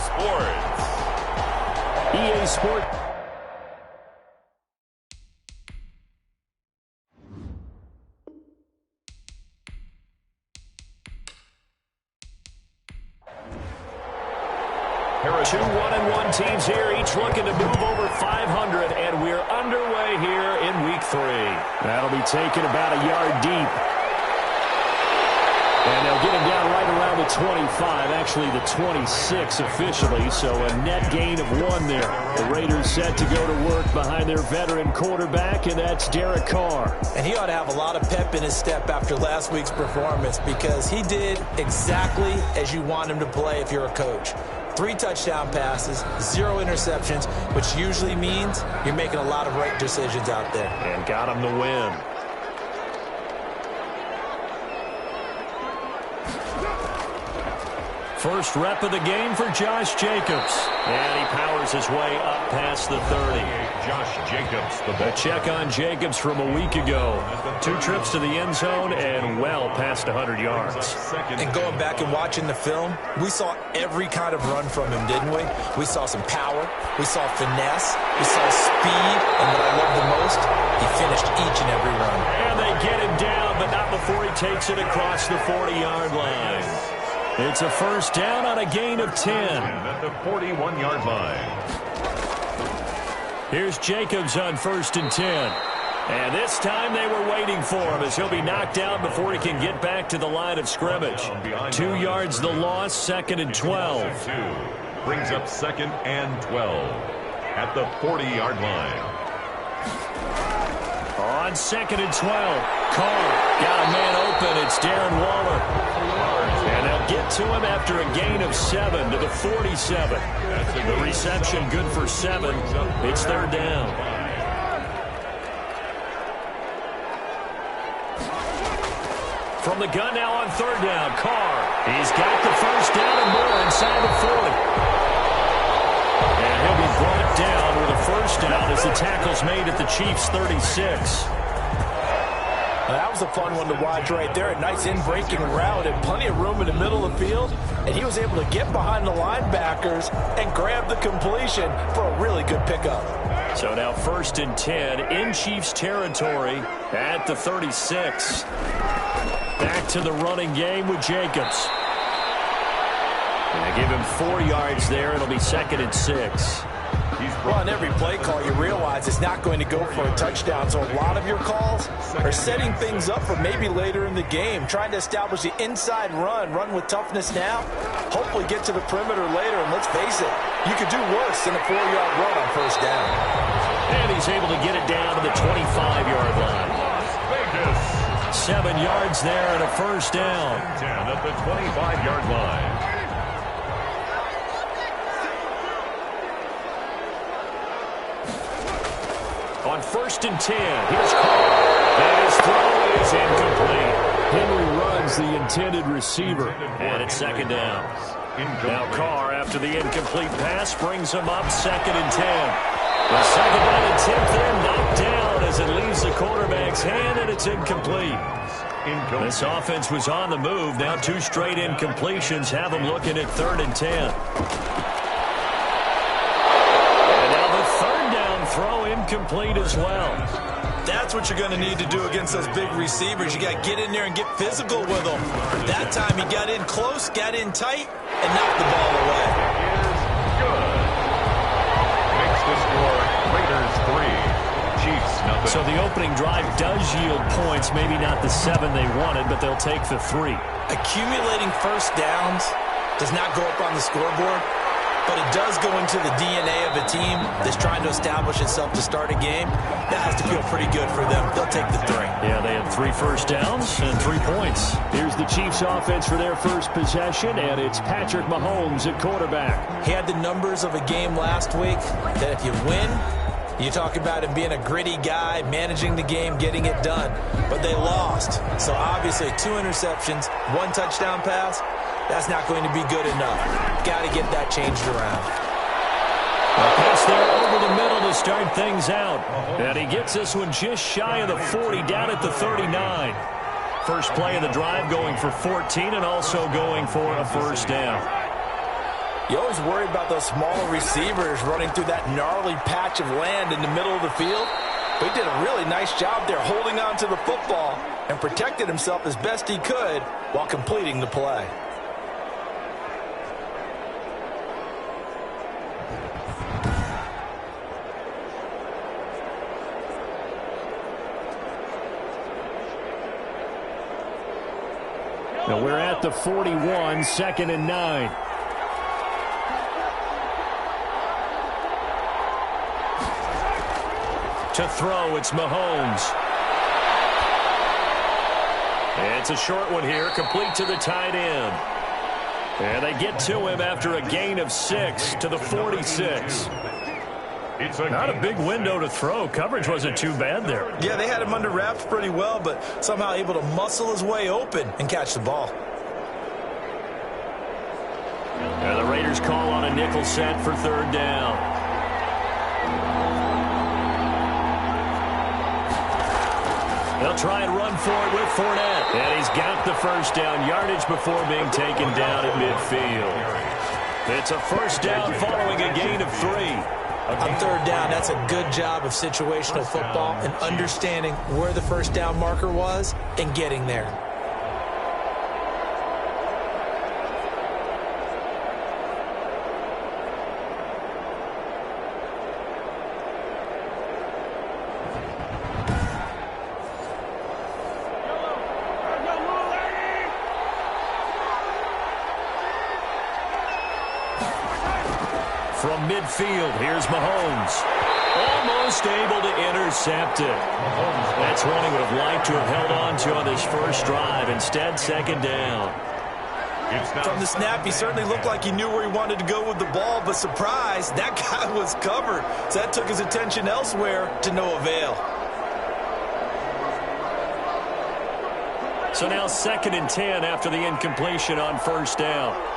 Sports. EA Sports. Two 1-1 teams here, each looking to move over 500, and we're underway here in Week 3. That'll be taken about a yard deep. And they'll get him down right around the 25, actually the 26 officially, so a net gain of 1 there. The Raiders set to go to work behind their veteran quarterback, and that's Derek Carr. And he ought to have a lot of pep in his step after last week's performance because he did exactly as you want him to play if you're a coach. 3 touchdown passes, 0 interceptions, which usually means you're making a lot of right decisions out there. And got him to win. First rep of the game for Josh Jacobs. And he powers his way up past the 30. Josh Jacobs. A check on Jacobs from a week ago. 2 trips to the end zone and well past 100 yards. And going back and watching the film, we saw every kind of run from him, didn't we? We saw some power. We saw finesse. We saw speed. And what I love the most, he finished each and every run. And they get him down, but not before he takes it across the 40-yard line. It's a first down on a gain of 10. At the 41-yard line. Here's Jacobs on 1st and 10. And this time they were waiting for him as he'll be knocked out before he can get back to the line of scrimmage. 2 yards the loss, 2nd and 12. Brings up 2nd and 12 at the 40-yard line. On 2nd and 12, Carr got a man open. It's Darren Waller. And they'll get to him after a gain of 7 to the 47. The reception good for 7. It's 3rd down. From the gun now on 3rd down, Carr. He's got the first down and more inside the 40. And he'll be brought down with a first down as the tackle's made at the Chiefs' 36. That was a fun one to watch right there. A nice in-breaking route and plenty of room in the middle of the field. And he was able to get behind the linebackers and grab the completion for a really good pickup. So now 1st and 10 in Chiefs territory at the 36. Back to the running game with Jacobs. And they give him 4 yards there. It'll be 2nd and 6. Well, on every play call, you realize it's not going to go for a touchdown. So a lot of your calls are setting things up for maybe later in the game, trying to establish the inside run with toughness now, hopefully get to the perimeter later. And let's face it, you could do worse than a 4-yard run on 1st down. And he's able to get it down to the 25-yard line. 7 yards there and a first down. 10 at the 25-yard line. On 1st and 10, here's Carr. And his throw is incomplete. Henry runs the intended receiver. And it's 2nd down. Now Carr, after the incomplete pass, brings him up 2nd and 10. The 2nd down attempt there knocked down as it leaves the quarterback's hand, and it's incomplete. This offense was on the move. Now 2 straight incompletions have them looking at 3rd and 10. Throw incomplete as well. That's what you're going to need to do against those big receivers. You got to get in there and get physical with them. That time he got in close, got in tight, and knocked the ball away. Good. Makes the score Raiders 3, Chiefs nothing. So the opening drive does yield points. Maybe not the 7 they wanted, but they'll take the 3. Accumulating first downs does not go up on the scoreboard, but it does go into the DNA of a team that's trying to establish itself to start a game. That has to feel pretty good for them. They'll take the 3. Yeah, they had 3 first downs and 3 points. Here's the Chiefs offense for their first possession, and it's Patrick Mahomes at quarterback. He had the numbers of a game last week that if you win, you talk about him being a gritty guy, managing the game, getting it done. But they lost. So obviously 2 interceptions, 1 touchdown pass. That's not going to be good enough. Got to get that changed around. A pass there over the middle to start things out. And he gets this one just shy of the 40, down at the 39. First play of the drive going for 14 and also going for a first down. You always worry about those smaller receivers running through that gnarly patch of land in the middle of the field. But he did a really nice job there holding on to the football and protected himself as best he could while completing the play. Now we're at the 41, 2nd and 9. To throw, it's Mahomes. It's a short one here, complete to the tight end. And they get to him after a gain of 6 to the 46. Not a big window to throw. Coverage wasn't too bad there. Yeah, they had him under wraps pretty well, but somehow able to muscle his way open and catch the ball. And the Raiders call on a nickel set for 3rd down. They'll try and run for it with Fournette. And he's got the 1st down yardage before being taken down at midfield. It's a 1st down following a gain of 3. On 3rd down, that's a good job of situational football and understanding where the 1st down marker was and getting there. From midfield, here's Mahomes. Almost able to intercept it. That's one he would have liked to have held on to on this first drive. Instead, 2nd down. From the snap, he certainly looked like he knew where he wanted to go with the ball, but surprise, that guy was covered. So that took his attention elsewhere to no avail. So now 2nd and 10 after the incompletion on 1st down.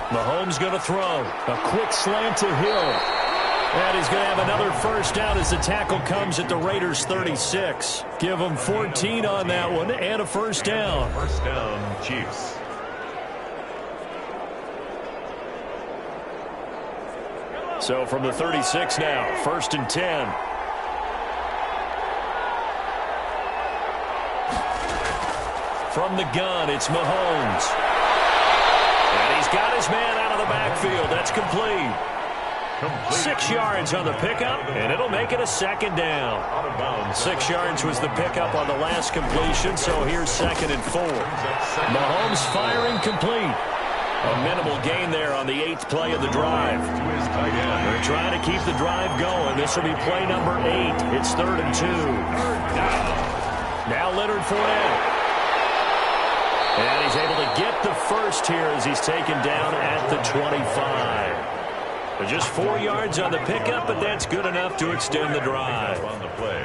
Mahomes going to throw. A quick slant to Hill. And he's going to have another 1st down as the tackle comes at the Raiders' 36. Give them 14 on that one and a 1st down. 1st down, Chiefs. So from the 36 now, 1st and 10. From the gun, it's Mahomes. And he's got his man out of the backfield. That's complete. 6 yards on the pickup, and it'll make it a 2nd down. 6 yards was the pickup on the last completion, so here's 2nd and 4. Mahomes firing complete. A minimal gain there on the 8th play of the drive. They're trying to keep the drive going. This will be play number 8. It's 3rd and 2. Now Leonard Fournette. And he's able to get the 1st here as he's taken down at the 25. But just 4 yards on the pickup, but that's good enough to extend the drive.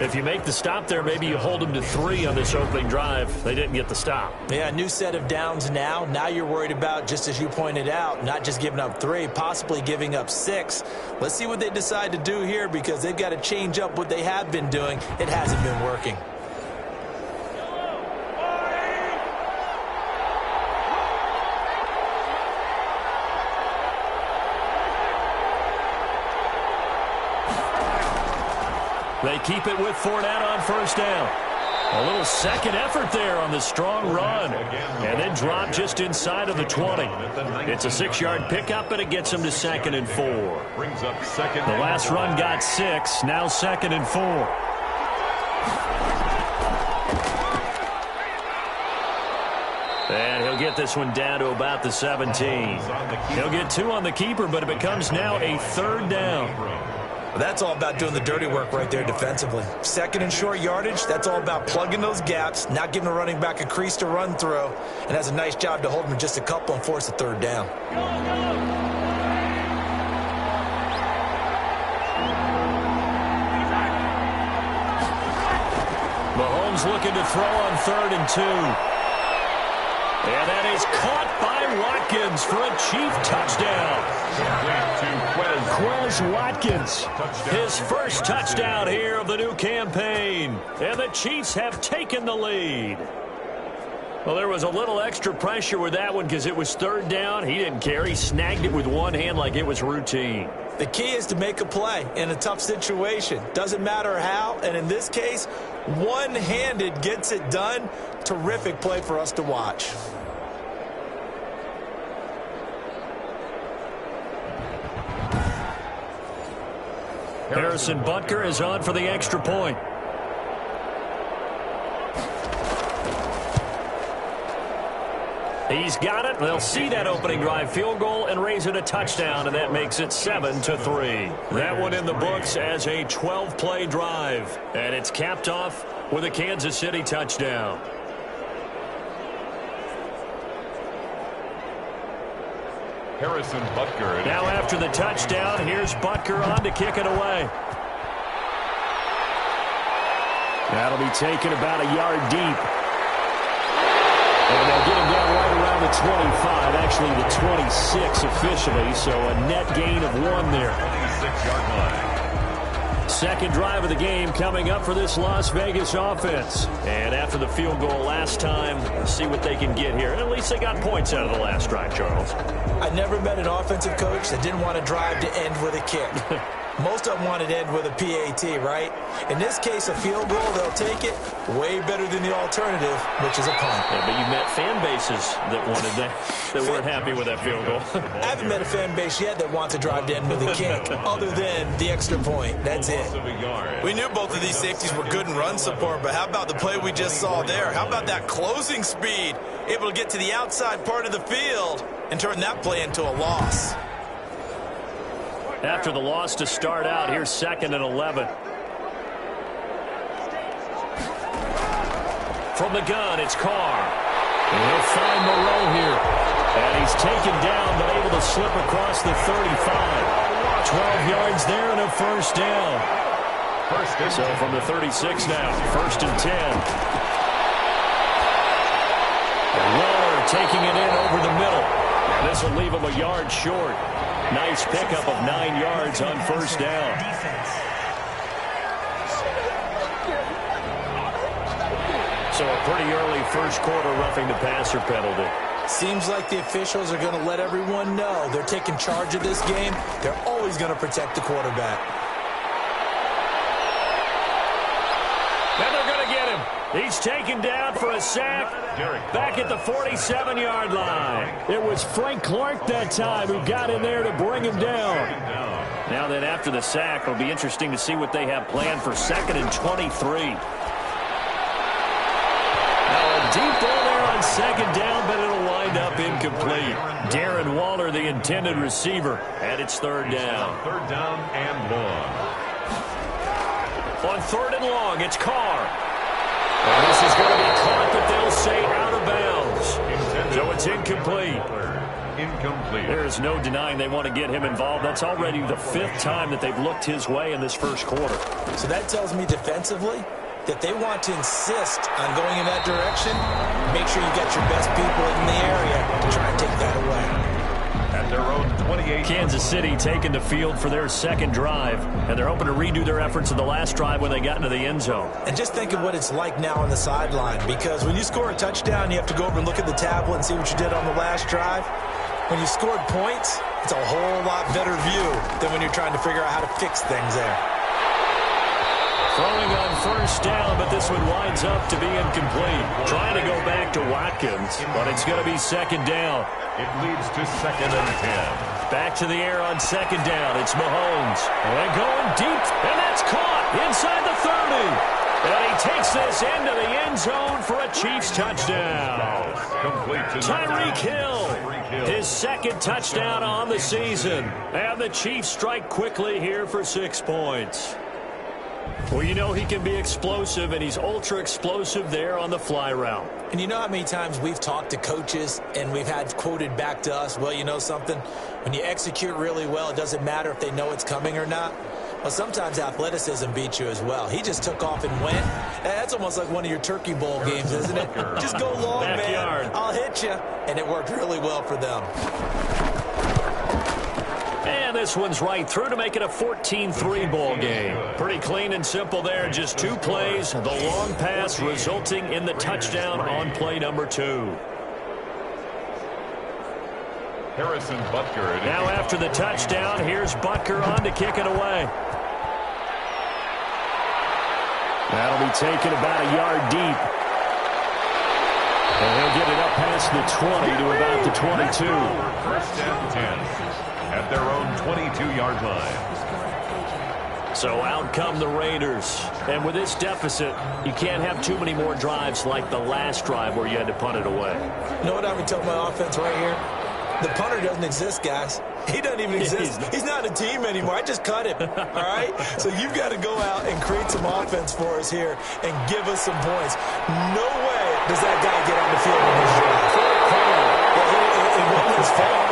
If you make the stop there, maybe you hold them to 3 on this opening drive. They didn't get the stop. Yeah, new set of downs now. Now you're worried about, just as you pointed out, not just giving up 3, possibly giving up 6. Let's see what they decide to do here because they've got to change up what they have been doing. It hasn't been working. They keep it with Fournette on 1st down. A little second effort there on the strong run. And then drop just inside of the 20. It's a 6-yard pickup, but it gets them to 2nd and 4. The last run got 6. Now 2nd and 4. And he'll get this one down to about the 17. He'll get 2 on the keeper, but it becomes now a 3rd down. That's all about doing the dirty work right there defensively. 2nd and short yardage, that's all about plugging those gaps, not giving the running back a crease to run through, and has a nice job to hold him just a couple and force a 3rd down. Mahomes looking to throw on 3rd and 2. And that is caught by Watkins for a Chief touchdown. Quez Watkins, his first touchdown here of the new campaign. And the Chiefs have taken the lead. Well, there was a little extra pressure with that one because it was third down. He didn't care. He snagged it with one hand like it was routine. The key is to make a play in a tough situation. Doesn't matter how, and in this case, one-handed gets it done. Terrific play for us to watch. Harrison Butker is on for the extra point. He's got it. They'll see that opening drive field goal and raise it a touchdown, and that makes it 7-3. That one in the books as a 12-play drive, and it's capped off with a Kansas City touchdown. Harrison Butker. Now after the touchdown, here's Butker on to kick it away. That'll be taken about a yard deep. And they'll get him down right around the 25, actually the 26 officially, so a net gain of 1 there. 26-yard line. Second drive of the game coming up for this Las Vegas offense. And after the field goal last time, we'll see what they can get here. And at least they got points out of the last drive, Charles. I never met an offensive coach that didn't want to drive to end with a kick. Most of them wanted to end with a PAT, right? In this case, a field goal, they'll take it. Way better than the alternative, which is a punt. Yeah, but you met fan bases that wanted that weren't happy with that field goal. I haven't met a fan base yet that wants to drive to end with a kick, other than the extra point. That's it. We knew both of these safeties were good in run support, but how about the play we just saw there? How about that closing speed? Able to get to the outside part of the field and turn that play into a loss. After the loss to start out, here's 2nd and 11. From the gun, it's Carr. And he'll find Moreau here. And he's taken down, but able to slip across the 35. 12 yards there and a first down. So from the 36 now, 1st and 10. And Waller taking it in over the middle. And this will leave him a yard short. Nice pickup of 9 yards on first down. So a pretty early first quarter roughing the passer penalty. Seems like the officials are going to let everyone know they're taking charge of this game. They're always going to protect the quarterback. And they're going to get him. He's taken down for a sack back at the 47-yard line. It was Frank Clark that time who got in there to bring him down. Now then, after the sack, it'll be interesting to see what they have planned for 2nd and 23. Now a deep ball there on 2nd down, but it'll wind up incomplete. Darren Waller, the intended receiver, and it's 3rd down. 3rd down and long. On 3rd and long, it's Carr. And this is going to be caught, but they'll say out of bounds. So it's incomplete. Incomplete. There's no denying they want to get him involved. That's already the 5th time that they've looked his way in this first quarter. So that tells me defensively that they want to insist on going in that direction. Make sure you get your best people in the area to try and take that away. At their own 28. Kansas City taking the field for their 2nd drive, and they're hoping to redo their efforts in the last drive when they got into the end zone. And just think of what it's like now on the sideline, because when you score a touchdown, you have to go over and look at the tablet and see what you did on the last drive. When you scored points, it's a whole lot better view than when you're trying to figure out how to fix things there. Throwing on first down, but this one winds up to be incomplete. Trying to go back to Watkins, but it's going to be 2nd down. It leads to 2nd and 10. Back to the air on 2nd down. It's Mahomes. And going deep, and that's caught inside the 30. And he takes this into the end zone for a Chiefs touchdown. Complete to Tyreek Hill, his 2nd touchdown on the season. And the Chiefs strike quickly here for 6 points. Well, you know he can be explosive, and he's ultra-explosive there on the fly route. And you know how many times we've talked to coaches and we've had quoted back to us, well, you know something? When you execute really well, it doesn't matter if they know it's coming or not. Well, sometimes athleticism beats you as well. He just took off and went. That's almost like one of your Turkey Bowl games, isn't it? Just go long, Backyard. man. I'll hit you. And it worked really well for them. And this one's right through to make it a 14-3 ball game. Pretty clean and simple there. Just 2 plays. The long pass resulting in the touchdown on play number 2. Harrison Butker. Now after the touchdown, here's Butker on to kick it away. That'll be taken about a yard deep. And he'll get it up past the 20 to about the 22. First and 10 at their own 22-yard line. So out come the Raiders. And with this deficit, you can't have too many more drives like the last drive where you had to punt it away. You know what I would tell my offense right here? The punter doesn't exist, guys. He doesn't even exist. He's not a team anymore. I just cut him, all right? So you've got to go out and create some offense for us here and give us some points. No way does that guy get on the field in this drive. It wasn't his fault.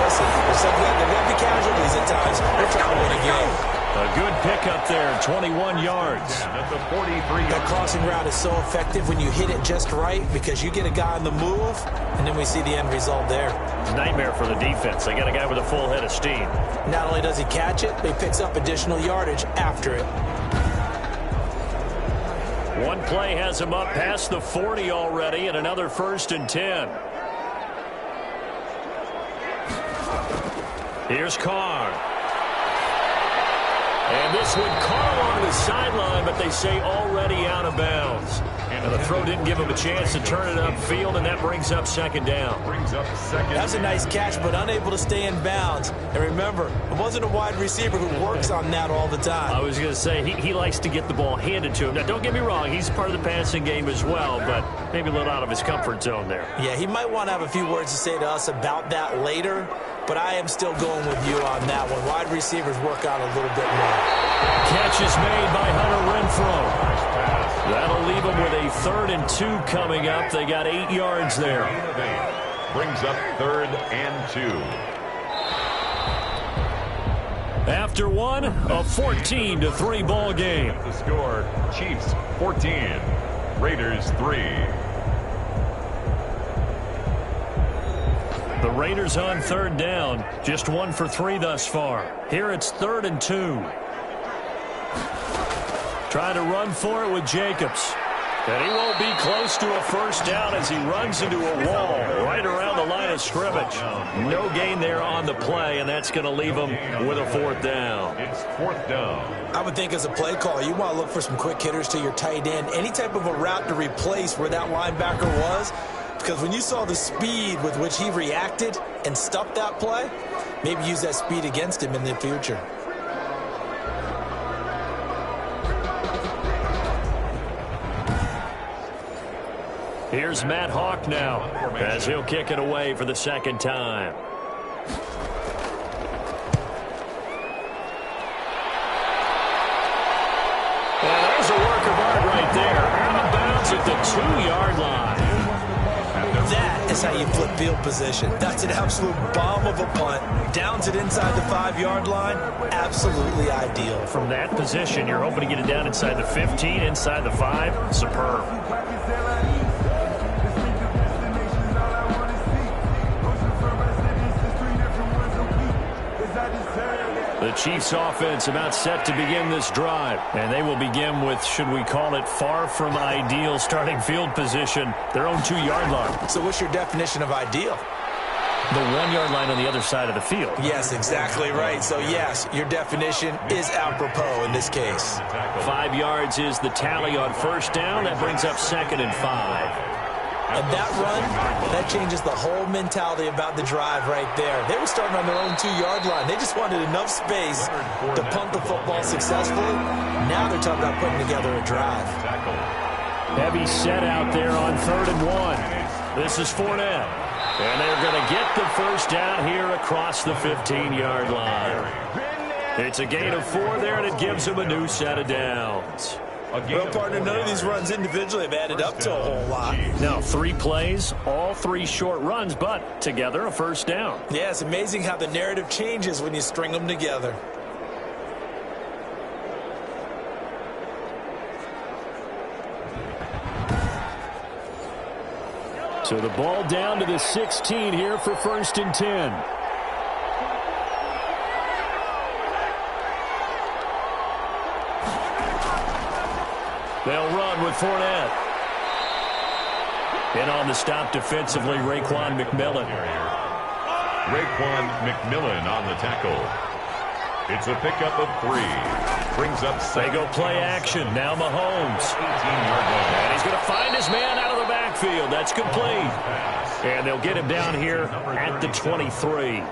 Listen, there will be casualties at times. We're trying to win a game. A good pickup there, 21 yards. At the 43. That crossing route is so effective when you hit it just right because you get a guy on the move, and then we see the end result there. Nightmare for the defense. They got a guy with a full head of steam. Not only does he catch it, but he picks up additional yardage after it. One play has him up past the 40 already, and another 1st and 10. Here's Carr. And this one caught along the sideline, but they say already out of bounds. And the throw didn't give him a chance to turn it upfield, and that brings up 2nd down. That's a nice catch, but unable to stay in bounds. And remember, it wasn't a wide receiver who works on that all the time. I was going to say, he likes to get the ball handed to him. Now, don't get me wrong, he's part of the passing game as well, but maybe a little out of his comfort zone there. Yeah, he might want to have a few words to say to us about that later, but I am still going with you on that one. Wide receivers work out a little bit more. Catch is made by Hunter Renfrow. That'll leave them with a 3rd and 2 coming up. They got 8 yards there. Brings up 3rd and 2. After one, a 14-3 ball game. The score, Chiefs 14, Raiders 3. The Raiders on 3rd down. Just 1 for 3 thus far. Here it's 3rd and 2. Trying to run for it with Jacobs. And he won't be close to a 1st down as he runs into a wall right around the line of scrimmage. No gain there on the play, and that's going to leave him with a 4th down. It's 4th down. I would think as a play caller, you want to look for some quick hitters to your tight end. Any type of a route to replace where that linebacker was. Because when you saw the speed with which he reacted and stopped that play, maybe use that speed against him in the future. Here's Matt Hawk now as he'll kick it away for the 2nd time. And there's a work of art right there. Out of bounds at the 2-yard line. That is how you flip field position. That's an absolute bomb of a punt. Downs it inside the 5-yard line. Absolutely ideal. From that position, you're hoping to get it down inside the 15, inside the 5. Superb. The Chiefs offense about set to begin this drive. And they will begin with, should we call it, far from ideal starting field position, their own 2-yard line. So what's your definition of ideal? The 1-yard line on the other side of the field. Yes, exactly right. So, yes, your definition is apropos in this case. 5 yards is the tally on 1st down. That brings up 2nd and 5. And that run, that changes the whole mentality about the drive right there. They were starting on their own 2-yard line. They just wanted enough space to punt the football successfully. Now they're talking about putting together a drive. Heavy set out there on 3rd and 1. This is Fournette. And they're going to get the 1st down here across the 15-yard line. It's a gain of 4 there, and it gives them a new set of downs. Well, partner, none of these runs individually have added up to a whole lot. Now, 3 plays, all 3 short runs, but together a 1st down. Yeah, it's amazing how the narrative changes when you string them together. So the ball down to the 16 here for 1st and 10. They'll run with Fournette. And on the stop defensively, Raekwon McMillan. Raekwon McMillan on the tackle. It's a pickup of 3. Brings up 7. They go play action. Now Mahomes. 18-yard line. And he's going to find his man out of the backfield. That's complete. And they'll get him down here at the 23.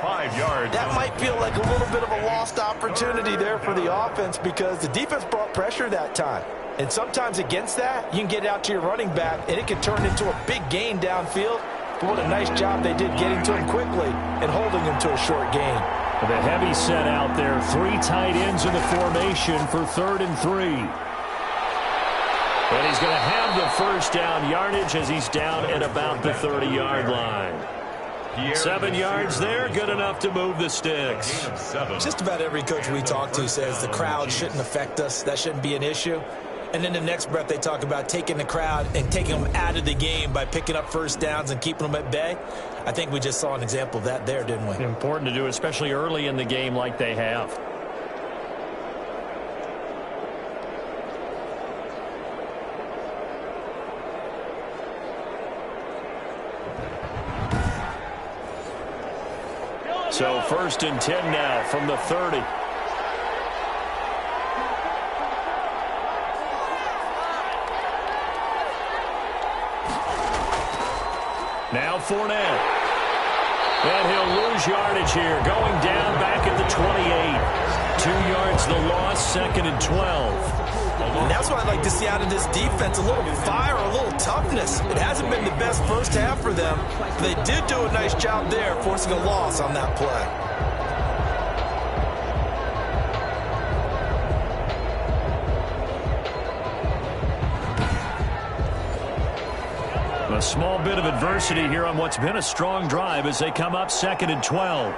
5 yards. That might feel like a little bit of a lost opportunity there for the offense because the defense brought pressure that time. And sometimes against that, you can get out to your running back, and it can turn into a big gain downfield. But what a nice job they did getting to him quickly and holding him to a short gain. The heavy set out there. 3 tight ends in the formation for 3rd and 3. And he's going to have the first down yardage as he's down at about the 30-yard line. 7 yards there, good enough to move the sticks. Just about every coach we talk to says the crowd shouldn't affect us. That shouldn't be an issue. And then the next breath they talk about taking the crowd and taking them out of the game by picking up first downs and keeping them at bay. I think we just saw an example of that there, didn't we? Important to do, especially early in the game like they have. So 1st and 10 now from the 30. Now Fournette. And he'll lose yardage here. Going down back at the 28. 2 yards the loss, 2nd and 12. And that's what I'd like to see out of this defense, a little fire, a little toughness. It hasn't been the best first half for them, but they did do a nice job there, forcing a loss on that play. A small bit of adversity here on what's been a strong drive as they come up 2nd and 12.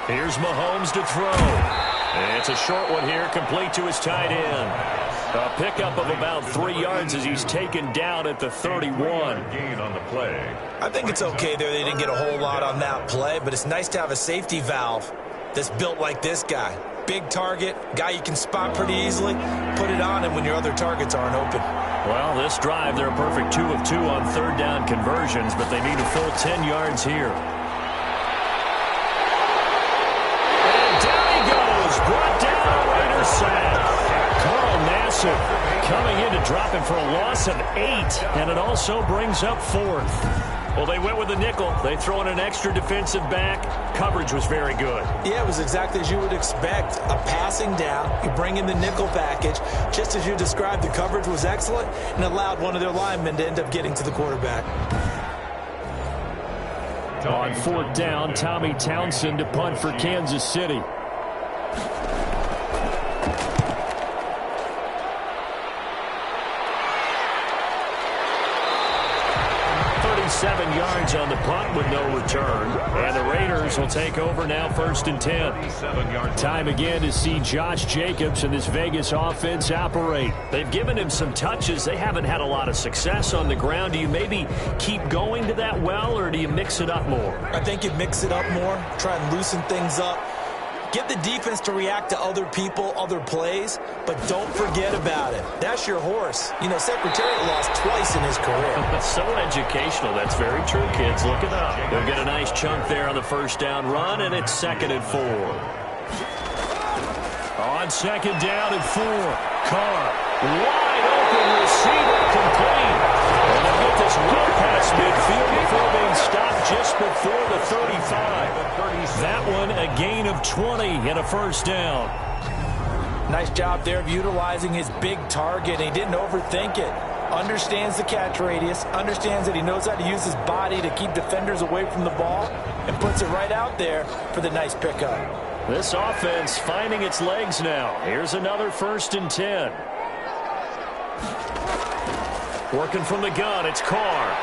Here's Mahomes to throw. And it's a short one here, complete to his tight end. A pickup of about 3 yards as he's taken down at the 31. Gain on the play. I think it's okay there. They didn't get a whole lot on that play, but it's nice to have a safety valve that's built like this guy. Big target, guy you can spot pretty easily. Put it on him when your other targets aren't open. Well, this drive, they're a perfect 2 of 2 on 3rd down conversions, but they need a full 10 yards here. Brought down a Raiders sack. Carl Nassib coming in to drop him for a loss of 8, and it also brings up 4th. Well, they went with the nickel. They throw in an extra defensive back. Coverage was very good. Yeah, it was exactly as you would expect. A passing down, you bring in the nickel package. Just as you described, the coverage was excellent and allowed one of their linemen to end up getting to the quarterback. On 4th down, Tommy Townsend to punt for Kansas City. 7 yards on the punt with no return. And the Raiders will take over now 1st and 10. Time again to see Josh Jacobs and this Vegas offense operate. They've given him some touches. They haven't had a lot of success on the ground. Do you maybe keep going to that well, or do you mix it up more? I think you mix it up more, try and loosen things up. Get the defense to react to other people, other plays, but don't forget about it. That's your horse. You know, Secretariat lost twice in his career. So educational. That's very true, kids. Look it up. They'll get a nice chunk there on the 1st down run, and it's 2nd and 4. On 2nd down and 4, Carr. Wide open receiver, complete. And they'll get this well past midfield before being stopped just before the 35. That one a gain of 20 and a 1st down. Nice job there of utilizing his big target. He didn't overthink it. Understands the catch radius, understands that he knows how to use his body to keep defenders away from the ball, and puts it right out there for the nice pickup. This offense finding its legs now. Here's another 1st and 10. Working from the gun, it's Carr.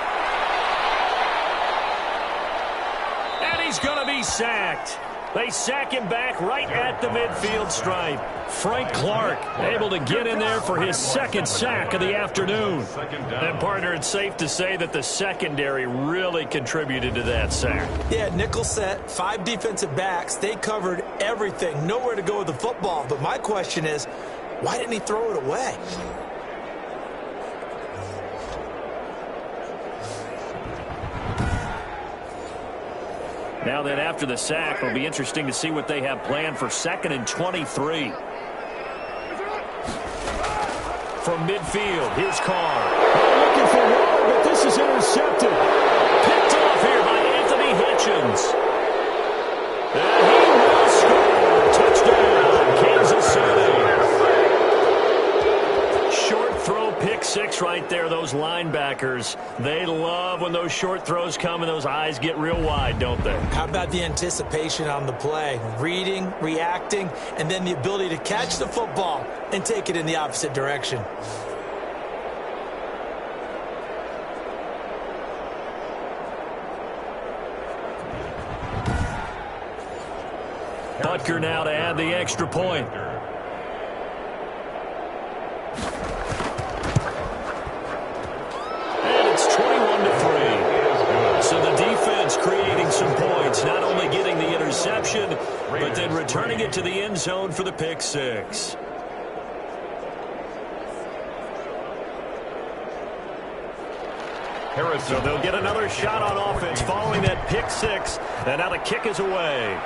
And he's going to be sacked. They sack him back right at the midfield stripe. Frank Clark able to get in there for his second sack of the afternoon. And, partner, it's safe to say that the secondary really contributed to that sack. Yeah, nickel set, 5 defensive backs. They covered everything. Nowhere to go with the football. But my question is, why didn't he throw it away? Now then, after the sack, it'll be interesting to see what they have planned for 2nd and 23. From midfield, here's Carr. Looking for Waller, but this is intercepted. Picked off here by Anthony Hitchens. And he will score. Touchdown, Kansas City. Short throw, pick six right there. Those linebackers, they love when those short throws come and those eyes get real wide, don't they? How about the anticipation on the play? Reading, reacting, and then the ability to catch the football and take it in the opposite direction. Butker now to add the extra point. And it's 21-3. So the defense creating some points, not only getting the interception, but then returning it to the end zone for the pick six. So they'll get another shot on offense following that pick six, and now the kick is away.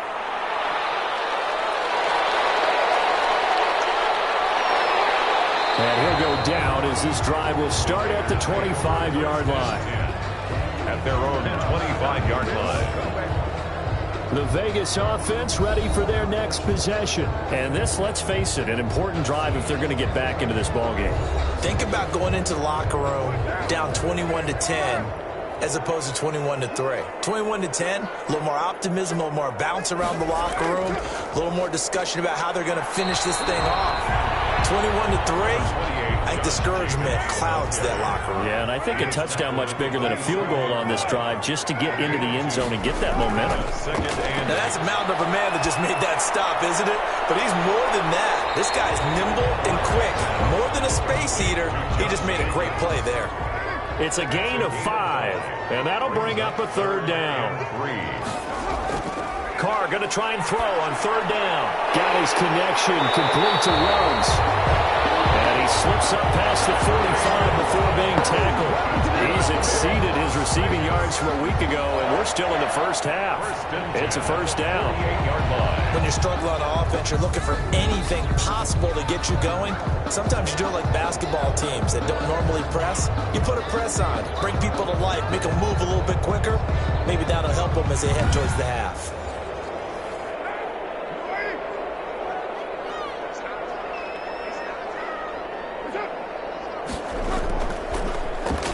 And he'll go down as this drive will start at the 25-yard line. At their own 25-yard line. The Vegas offense ready for their next possession. And this, let's face it, an important drive if they're going to get back into this ballgame. Think about going into the locker room down 21-10 as opposed to 21-3. 21-10, a little more optimism, a little more bounce around the locker room, a little more discussion about how they're going to finish this thing off. 21-3, I think discouragement clouds that locker room. Yeah, and I think a touchdown much bigger than a field goal on this drive just to get into the end zone and get that momentum. Now that's a mountain of a man that just made that stop, isn't it? But he's more than that. This guy's nimble and quick. More than a space eater, he just made a great play there. It's a gain of 5, and that'll bring up a third down. Carr going to try and throw on third down. Got his connection, complete to Ruggs. And he slips up past the 45 before being tackled. He's exceeded his receiving yards from a week ago, and we're still in the first half. It's a first down. When you're struggling on offense, you're looking for anything possible to get you going. Sometimes you do it like basketball teams that don't normally press. You put a press on, bring people to life, make them move a little bit quicker. Maybe that'll help them as they head towards the half.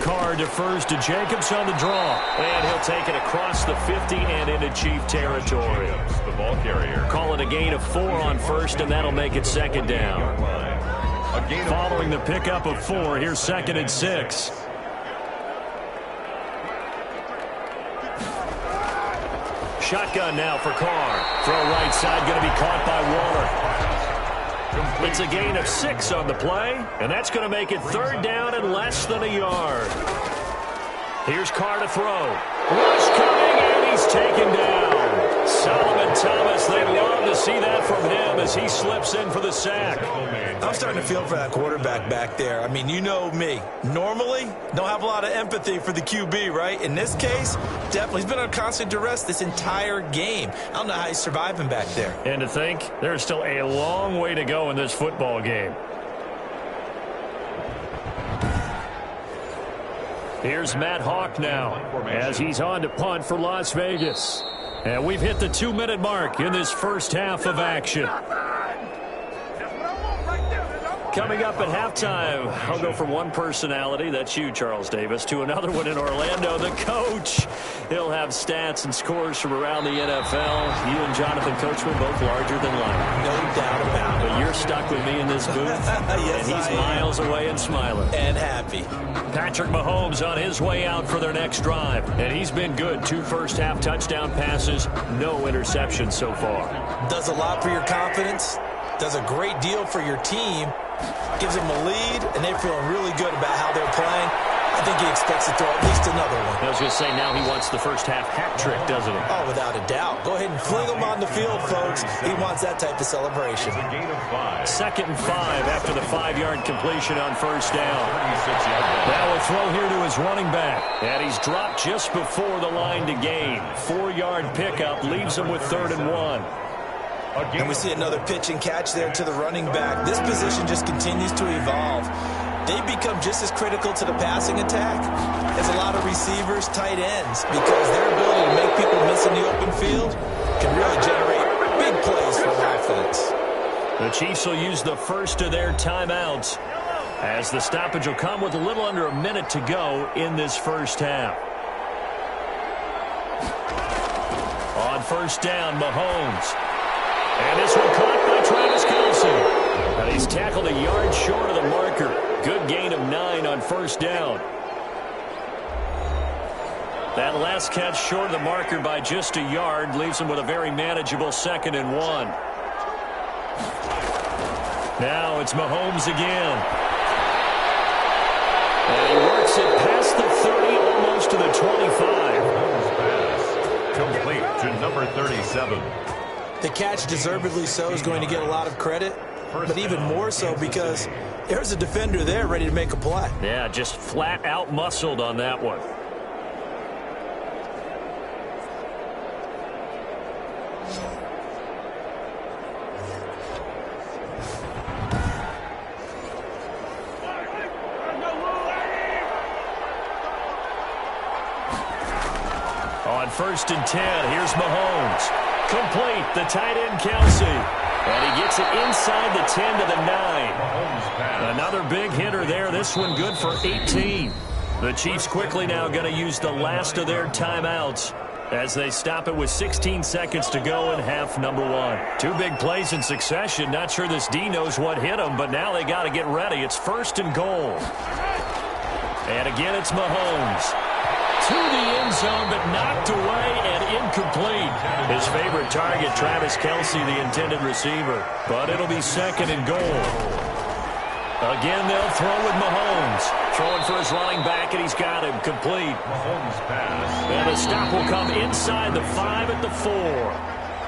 Carr defers to Jacobs on the draw. And he'll take it across the 50 and into Chief territory. The ball carrier. Call it a gain of 4 on first, and that'll make it second down. Following the pickup of 4, here's 2nd and 6. Shotgun now for Carr. Throw right side, going to be caught by Waller. It's a gain of 6 on the play, and that's going to make it third down and less than a yard. Here's Carr to throw. Rush coming, and he's taken down. Solomon Thomas, they'd love to see that from him as he slips in for the sack. I'm starting to feel for that quarterback back there. I mean, you know me. Normally, don't have a lot of empathy for the QB, right? In this case, definitely. He's been on constant duress this entire game. I don't know how he's surviving back there. And to think, there's still a long way to go in this football game. Here's Matt Hawk now as he's on to punt for Las Vegas. And we've hit the 2-minute mark in this first half of action. Coming up at halftime, I'll go from one personality, that's you, Charles Davis, to another one in Orlando, the coach. He'll have stats and scores from around the NFL. You and Jonathan Coachman both larger than life. No doubt about it. But you're stuck with me in this booth, yes, and he's miles away and smiling. And happy. Patrick Mahomes on his way out for their next drive. And he's been good. 2 first-half touchdown passes, no interceptions so far. Does a lot for your confidence. Does a great deal for your team. Gives them a lead, and they're feeling really good about how they're playing. I think he expects to throw at least another one. I was going to say, now he wants the first-half hat trick, doesn't he? Oh, without a doubt. Go ahead and fling him on the field, folks. He wants that type of celebration. 2nd and 5 after the 5-yard completion on first down. Now a throw here to his running back. And he's dropped just before the line to gain. 4-yard pickup leaves him with 3rd and 1. And we see another pitch and catch there to the running back. This position just continues to evolve. They become just as critical to the passing attack as a lot of receivers, tight ends, because their ability to make people miss in the open field can really generate big plays for offense. The Chiefs will use the first of their timeouts as the stoppage will come with a little under a minute to go in this first half. On first down, Mahomes. And this one caught by Travis Kelce. And he's tackled a yard short of the marker. Good gain of 9 on first down. That last catch short of the marker by just a yard leaves him with a very manageable 2nd and 1. Now it's Mahomes again. And he works it past the 30, almost to the 25. Complete to number 37. The catch, deservedly so, is going to get a lot of credit, but even more so because there's a defender there ready to make a play. Yeah, just flat out muscled on that one. On 1st and 10, here's Mahomes. Complete, the tight end Kelce. And he gets it inside the 10 to the 9. Another big hitter there. This one good for 18. The Chiefs quickly now going to use the last of their timeouts as they stop it with 16 seconds to go in half number 1. 2 big plays in succession. Not sure this D knows what hit him, but now they got to get ready. It's 1st and goal. And again, it's Mahomes. To the end zone, but knocked away and incomplete. His favorite target, Travis Kelce, the intended receiver. But it'll be 2nd and goal. Again, they'll throw with Mahomes. Throwing for his running back, and he's got him complete. Mahomes pass. And the stop will come inside the 5 at the 4.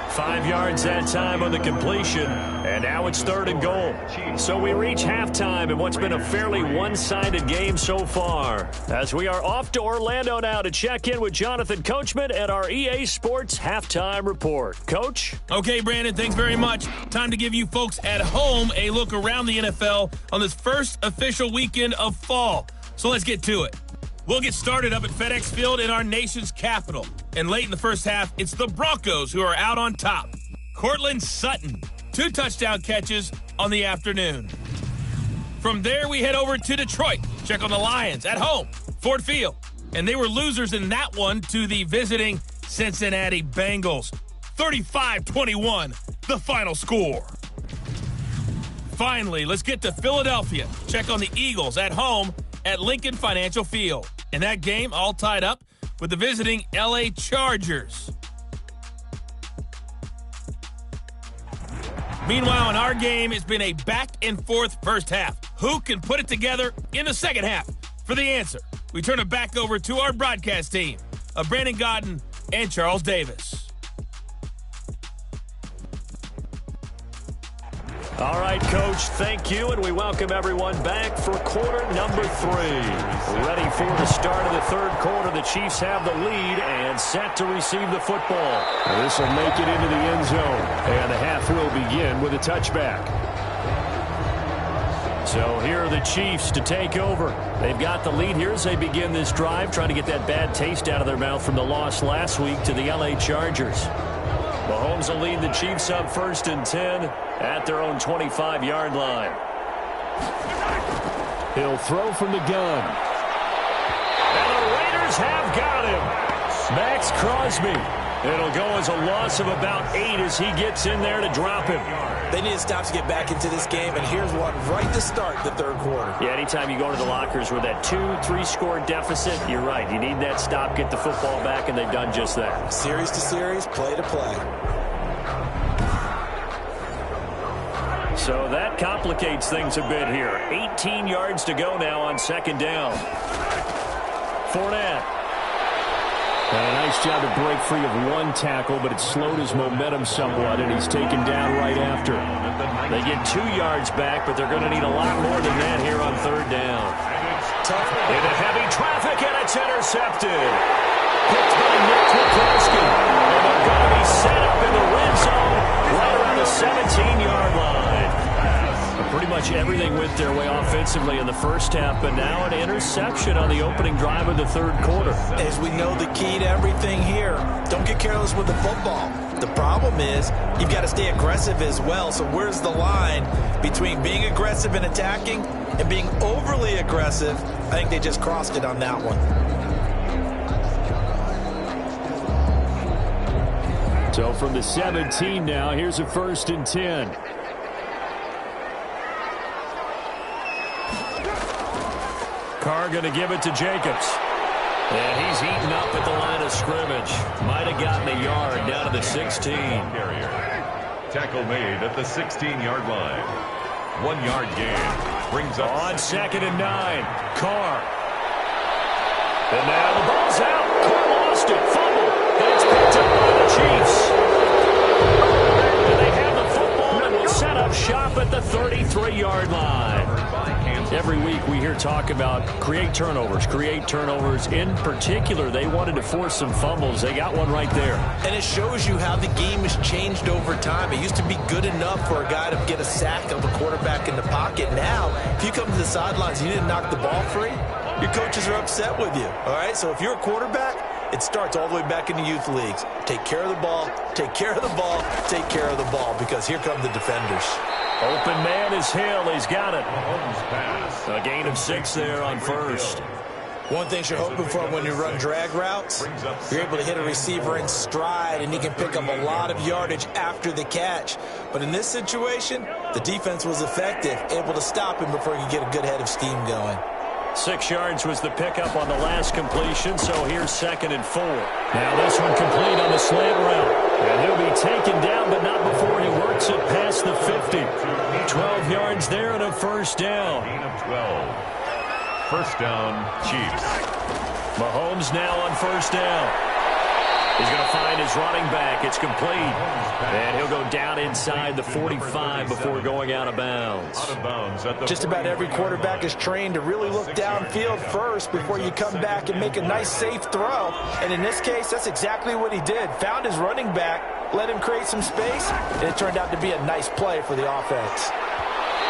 5 yards that time on the completion, and now it's 3rd and goal. So we reach halftime in what's been a fairly one-sided game so far, as we are off to Orlando now to check in with Jonathan Coachman at our EA Sports Halftime Report. Coach? Okay, Brandon, thanks very much. Time to give you folks at home a look around the NFL on this first official weekend of fall. So let's get to it. We'll get started up at FedEx Field in our nation's capital. And late in the first half, it's the Broncos who are out on top. Cortland Sutton, 2 touchdown catches on the afternoon. From there, we head over to Detroit. Check on the Lions at home, Ford Field. And they were losers in that one to the visiting Cincinnati Bengals. 35-21, the final score. Finally, let's get to Philadelphia. Check on the Eagles at home at Lincoln Financial Field. In that game, all tied up with the visiting LA Chargers. Meanwhile, in our game, it's been a back-and-forth first half. Who can put it together in the second half? For the answer, we turn it back over to our broadcast team of Brandon Gaudin and Charles Davis. All right, Coach, thank you, and we welcome everyone back for quarter number 3. Ready for the start of the 3rd quarter. The Chiefs have the lead and set to receive the football. This will make it into the end zone, and the half will begin with a touchback. So here are the Chiefs to take over. They've got the lead here as they begin this drive, trying to get that bad taste out of their mouth from the loss last week to the LA Chargers. Mahomes will lead the Chiefs up 1st and 10 at their own 25-yard line. He'll throw from the gun. And the Raiders have got him. Max Crosby. It'll go as a loss of about 8 as he gets in there to drop him. They need to stop to get back into this game, and here's one right to start the third quarter. Yeah, anytime you go to the lockers with that 2-3 score deficit, you're right. You need that stop, get the football back, and they've done just that. Series to series, play to play. So that complicates things a bit here. 18 yards to go now on second down. Fournette. And a nice job to break free of one tackle, but it slowed his momentum somewhat, and he's taken down right after. They get 2 yards back, but they're going to need a lot more than that here on third down. Into heavy traffic, and it's intercepted. Picked by Nick Kwiatkowski. And they're going to be set up in the red zone right around the 17-yard line. Pretty much everything went their way offensively in the first half, but now an interception on the opening drive of the third quarter. As we know, the key to everything here, don't get careless with the football. The problem is you've got to stay aggressive as well. So where's the line between being aggressive and attacking and being overly aggressive? I think they just crossed it on that one. So from the 17 now, here's a 1st and 10. Carr going to give it to Jacobs. And he's eaten up at the line of scrimmage. Might have gotten a yard down to the 16. Tackle made at the 16-yard line. 1 yard gain. Brings up on 2nd and 9. Carr. And now the ball's out. Carr lost it. Fumble. And it's picked up by the Chiefs. And they have the football and will set up shop at the 33-yard line. Every week we hear talk about create turnovers. In particular, they wanted to force some fumbles. They got one right there. And it shows you how the game has changed over time. It used to be good enough for a guy to get a sack of a quarterback in the pocket. Now, if you come to the sidelines and you didn't knock the ball free, your coaches are upset with you. All right, so if you're a quarterback, it starts all the way back in the youth leagues. Take care of the ball, take care of the ball, take care of the ball, because here come the defenders. Open man is Hill. He's got it. A gain of 6 there on first. One thing you're hoping for when you run drag routes, you're able to hit a receiver in stride, and he can pick up a lot of yardage after the catch. But in this situation, the defense was effective, able to stop him before he could get a good head of steam going. 6 yards was the pickup on the last completion, so here's 2nd and 4. Now this one complete on the slant route. And he'll be taken down, but not before he works it past the 50. 12 yards there and a 1st down. Gain of 12. 1st down, Chiefs. Mahomes now on 1st down. He's going to find his running back. It's complete. And he'll go down inside the 45 before going out of bounds. Just about every quarterback is trained to really look downfield first before you come back and make a nice, safe throw. And in this case, that's exactly what he did. Found his running back, let him create some space, and it turned out to be a nice play for the offense.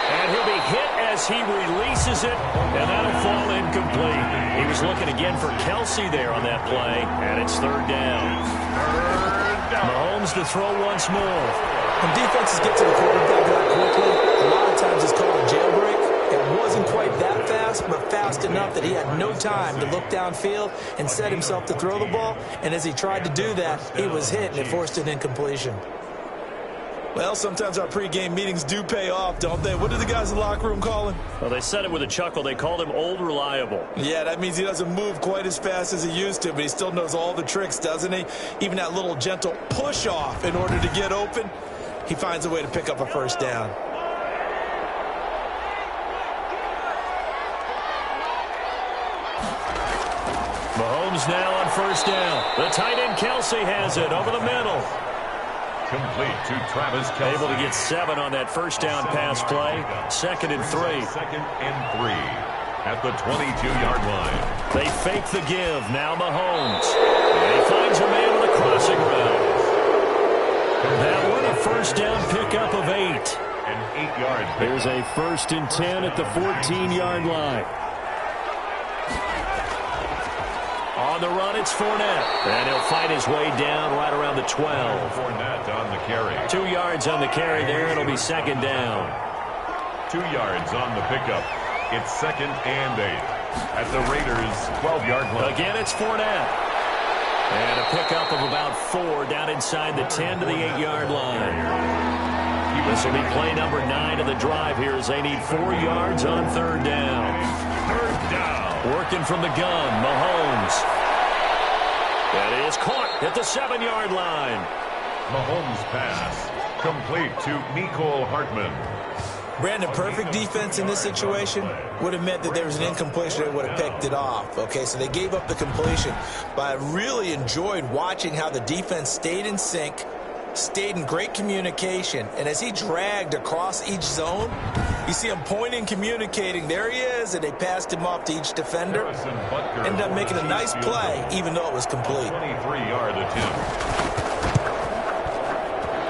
And he'll be hit as he releases it, and that'll fall incomplete. He was looking again for Kelsey there on that play, and it's 3rd down. Mahomes to throw once more. When defenses get to the quarterback that quickly, a lot of times it's called a jailbreak. It wasn't quite that fast, but fast enough that he had no time to look downfield and set himself to throw the ball. And as he tried to do that, he was hit, and it forced an incompletion. Well, sometimes our pregame meetings do pay off, don't they? What do the guys in the locker room call him? Well, they said it with a chuckle. They called him Old Reliable. Yeah, that means he doesn't move quite as fast as he used to, but he still knows all the tricks, doesn't he? Even that little gentle push-off in order to get open, he finds a way to pick up a 1st down. Mahomes now on 1st down. The tight end Kelsey has it over the middle. Complete to Travis Kelce. Able to get 7 on that 1st down pass play. 2nd and 3. 2nd and 3 at the 22-yard line. They fake the give. Now Mahomes. And he finds a man with a crossing route. That one a 1st down pickup of 8. An 8-yard pickup. There's a 1st and 10 at the 14-yard line. On the run, it's Fournette. And he'll fight his way down right around the 12. Fournette on the carry. 2 yards on the carry there. It'll be 2nd down. 2 yards on the pickup. It's 2nd and 8 at the Raiders' 12-yard line. Again, it's Fournette. And a pickup of about 4 down inside the 10 to the 8-yard line. This will be play number 9 of the drive here as they need 4 yards on 3rd down. 3rd down. Working from the gun, Mahomes. That is caught at the 7-yard line. Mahomes' pass complete to Mecole Hardman. Brandon, perfect defense in this situation would have meant that there was an incompletion that would have picked it off. Okay, so they gave up the completion. But I really enjoyed watching how the defense stayed in sync, stayed in great communication. And as he dragged across each zone, you see him pointing, communicating. There he is, and they passed him off to each defender. Ended up making a nice play, even though it was complete. 23-yard attempt.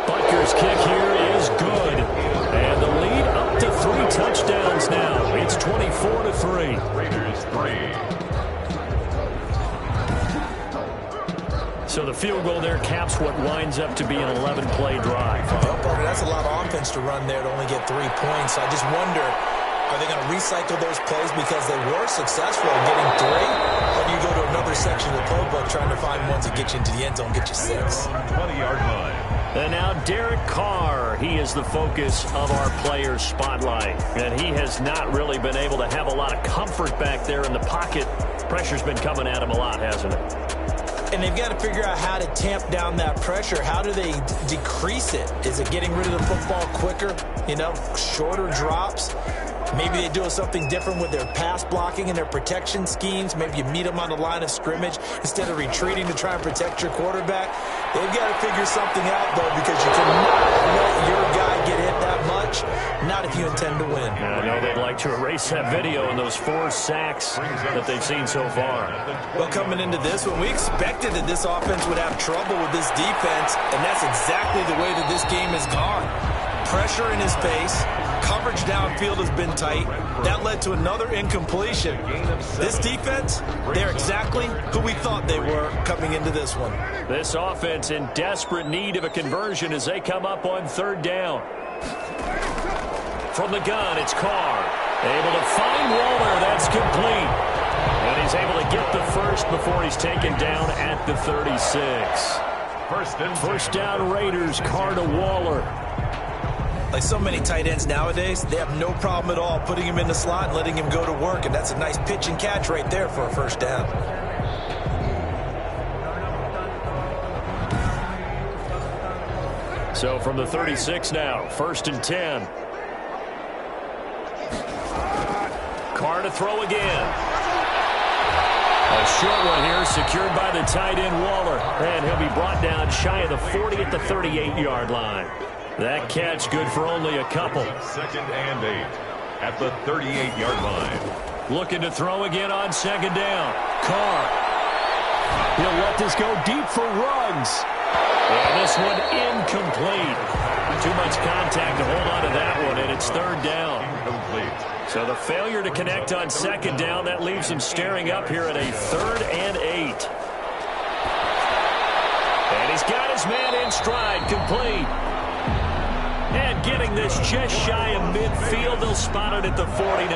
Butker's kick here is good. And the lead up to 3 touchdowns now. It's 24-3. Raiders 3. So the field goal there caps what winds up to be an 11-play drive. Well, Parker, that's a lot of offense to run there to only get 3 points. So I just wonder, are they going to recycle those plays because they were successful in getting 3? Or do you go to another section of the playbook trying to find ones that get you into the end zone, get you 6? 20-yard line. And now Derek Carr, he is the focus of our players' spotlight. And he has not really been able to have a lot of comfort back there in the pocket. Pressure's been coming at him a lot, hasn't it? And they've got to figure out how to tamp down that pressure. How do they decrease it? Is it getting rid of the football quicker? You know, shorter drops? Maybe they do something different with their pass blocking and their protection schemes. Maybe you meet them on the line of scrimmage instead of retreating to try and protect your quarterback. They've got to figure something out, though, because you cannot let your guy get hit that much, not if you intend to win. I know they'd like to erase that video and those 4 sacks that they've seen so far. Well, coming into this one, we expected that this offense would have trouble with this defense, and that's exactly the way that this game has gone. Pressure in his face. Coverage downfield has been tight. That led to another incompletion. This defense, they're exactly who we thought they were coming into this one. This offense in desperate need of a conversion as they come up on 3rd down. From the gun, it's Carr. Able to find Waller. That's complete. And he's able to get the first before he's taken down at the 36. First down Raiders, Carr to Waller. Like so many tight ends nowadays, they have no problem at all putting him in the slot and letting him go to work. And that's a nice pitch and catch right there for a first down. So from the 36 now, 1st and 10. Carr to throw again. A short one here, secured by the tight end Waller. And he'll be brought down shy of the 40 at the 38-yard line. That catch good for only a couple. 2nd and 8 at the 38-yard line. Looking to throw again on 2nd down. Carr. He'll let this go deep for Ruggs. And this one incomplete. Too much contact to hold on to that one, and it's 3rd down. Incomplete. So the failure to connect on 2nd down, that leaves him staring up here at a 3rd and 8. And he's got his man in stride, complete. And getting this just shy of midfield, they'll spot it at the 49.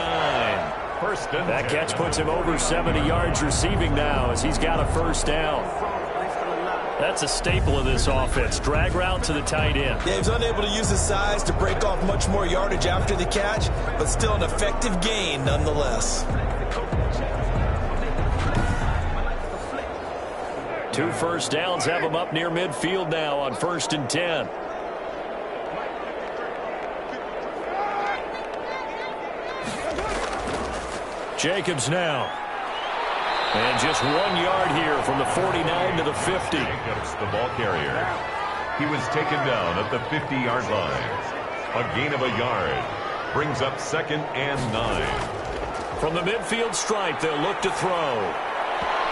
That catch puts him over 70 yards receiving now as he's got a first down. That's a staple of this offense. Drag route to the tight end. Yeah, he's unable to use his size to break off much more yardage after the catch, but still an effective gain nonetheless. 2 first downs have him up near midfield now on 1st and 10. Jacobs now. And just 1 yard here from the 49 to the 50. Jacobs, the ball carrier. He was taken down at the 50-yard line. A gain of a yard. Brings up 2nd and 9. From the midfield stripe, they'll look to throw.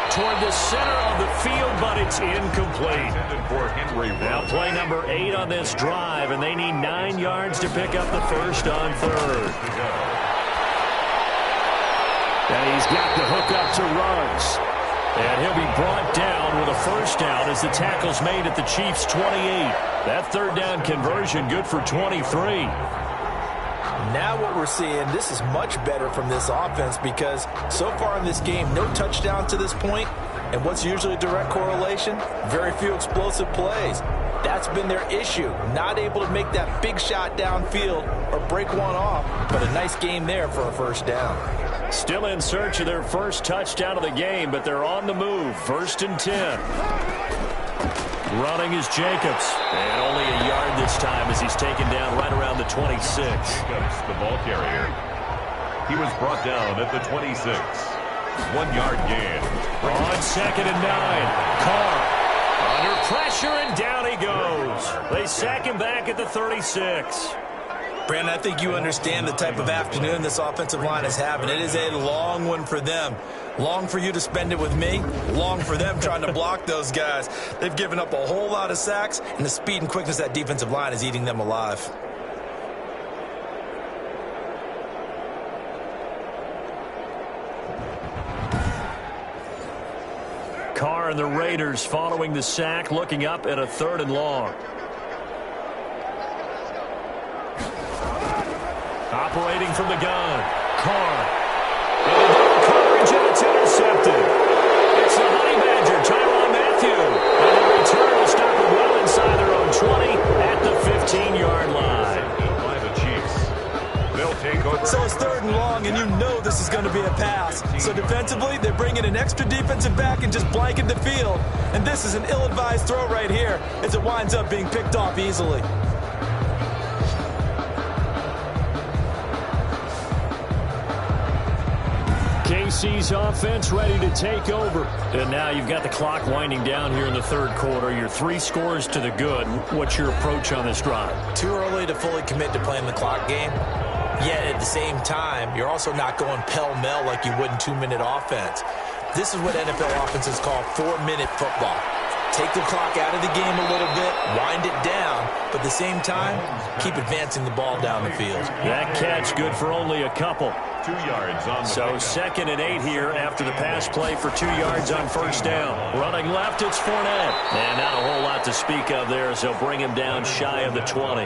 Toward the center of the field, but it's incomplete. For Henry now play number 8 on this drive, and they need 9 yards to pick up the first on 3rd. And he's got the hook up to Ruggs. And he'll be brought down with a first down as the tackle's made at the Chiefs' 28. That 3rd down conversion good for 23. Now what we're seeing, this is much better from this offense because so far in this game, no touchdown to this point, and what's usually a direct correlation? Very few explosive plays. That's been their issue, not able to make that big shot downfield or break one off, but a nice game there for a first down. Still in search of their first touchdown of the game, but they're on the move. 1st and 10. Running is Jacobs, and only a yard this time as he's taken down right around the 26. Jacobs, the ball carrier. He was brought down at the 26. 1-yard gain. On 2nd and 9. Carr under pressure, and down he goes. They sack him back at the 36. Brandon, I think you understand the type of afternoon this offensive line is having. It is a long one for them. Long for you to spend it with me. Long for them trying to block those guys. They've given up a whole lot of sacks, and the speed and quickness of that defensive line is eating them alive. Carr and the Raiders following the sack, looking up at a 3rd and long. Operating from the gun, Carr. And the coverage, and it's intercepted. It's the Honey Badger, Tyrann Mathieu. And the return will stop it well inside their own 20 at the 15-yard line. By the Chiefs. They'll take over. So it's 3rd and long, and you know this is going to be a pass. So defensively, they bring in an extra defensive back and just blanket the field. And this is an ill-advised throw right here as it winds up being picked off easily. KC's offense ready to take over. And now you've got the clock winding down here in the 3rd quarter. You're 3 scores to the good. What's your approach on this drive? Too early to fully commit to playing the clock game. Yet at the same time, you're also not going pell-mell like you would in 2-minute offense. This is what NFL offenses call 4-minute football. Take the clock out of the game a little bit, wind it down, but at the same time, keep advancing the ball down the field. That catch good for only a couple. 2 yards on the So 2nd and 8 here after the pass play for 2 yards on 1st down. Running left, it's Fournette. And not a whole lot to speak of there as they'll bring him down shy of the 20.